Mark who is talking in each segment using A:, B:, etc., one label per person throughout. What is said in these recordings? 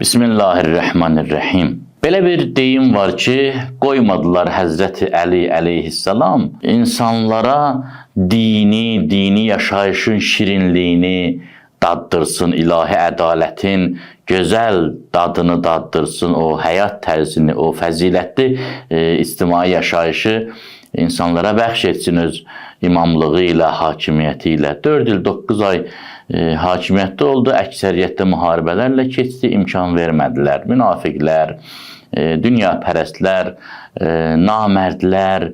A: Bismillahirrahmanirrahim. Belə bir deyim var ki, qoymadılar Həzrəti Əli əleyhissalam insanlara dini yaşayışın şirinliyini daddırsın, ilahi ədalətin gözəl dadını daddırsın, o həyat tərzini, o fəzilətli ictimai yaşayışı insanlara bəxş etsin öz imamlığı ilə, hakimiyyəti ilə. 4 il 9 ay hakimiyyətdə oldu, əksəriyyətdə müharibələrlə keçdi, imkan vermədilər. Münafiqlər, dünyapərəstlər, namərdlər,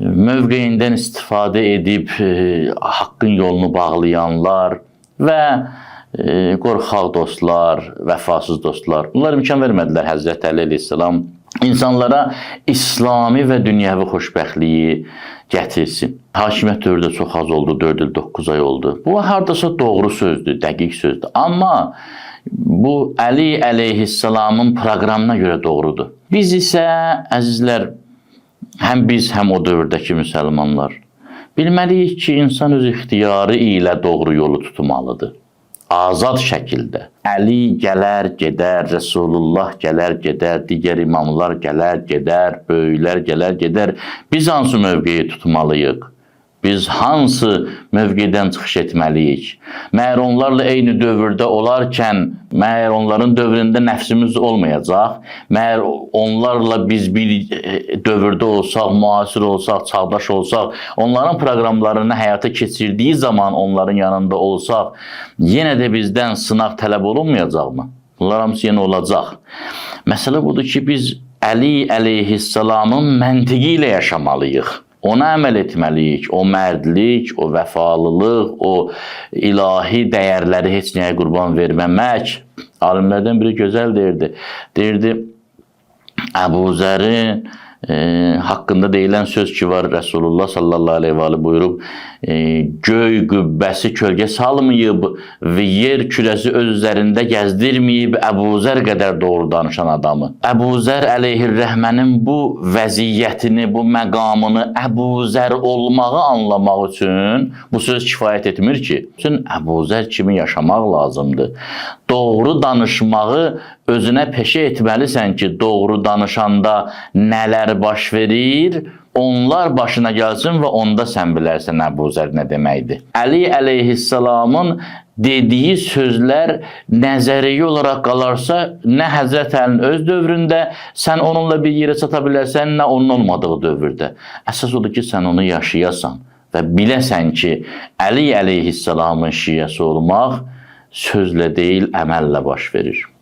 A: mövqeyindən istifadə edib haqqın yolunu bağlayanlar və qorxaq dostlar, vəfasız dostlar. Bunlar imkan vermədilər Həzrəti Əli əleyhissalam insanlara İslami və dünyəvi xoşbəxtliyi gətirsin. Hakimiyyət dövrü də çox az oldu, 4 il 9 ay oldu. Bu hardasa doğru sözdür, dəqiq sözdür. Amma bu Əli əleyhissalamın proqramına görə doğrudur. Biz isə, əzizlər, həm biz, həm o dövrdəki müsəlmanlar bilməliyik ki, insan öz ixtiyarı ilə doğru yolu tutmalıdır. Azad şəkildə. Əli gələr, gedər, Rəsulullah gələr, gedər, digər imamlar gələr, gedər, böyüklər gələr, gedər. Biz hansı mövqeyi tutmalıyıq? Biz hansı mövqedən çıxış etməliyik? Məyər onlarla eyni dövrdə olarkən, məyər onların dövründə nəfsimiz olmayacaq? Məyər onlarla biz bir dövrdə olsaq, müasir olsaq, çağdaş olsaq, onların proqramlarını həyata keçirdiyi zaman onların yanında olsaq, yenə də bizdən sınaq tələb olunmayacaqmı? Bunlar hamısı yenə olacaq. Məsələ budur ki, biz Əli əleyhissalamın məntiqi ilə yaşamalıyıq. Ona əməl etməliyik, o mərdlik, o vəfalılıq, o ilahi dəyərləri heç nəyə qurban verməmək. Alimlərdən biri gözəl deyirdi. Deyirdi, Əbu Zərin haqqında deyilən söz ki var, Rəsulullah sallallahu aleyhi və aleyhi buyurub, göy qübbəsi kölgə salmayıb və yer kürəsi öz üzərində gəzdirməyib Əbu Zər qədər doğru danışan adamı. Əbu Zər əleyhirrəhmənin bu vəziyyətini, bu məqamını Əbu Zər olmağı anlamaq üçün bu söz kifayət etmir ki. Üçün Əbu Zər kimi yaşamaq lazımdır. Doğru danışmağı özünə peşə etməlisən ki, doğru danışanda nələr baş verir, onlar başına gəlsin və onda sən bilərsən Əbu Zər nə deməkdir. Əli əleyhissalamın dediyi sözlər nəzəriyyə olaraq qalarsa, nə Həzrət Əlinin öz dövründə sən onunla bir yerə çata bilərsən, nə onun olmadığı dövrdə. Əsas odur ki, sən onu yaşayasan və biləsən ki, Əli əleyhissalamın şiəsi olmaq sözlə deyil, əməllə baş verir.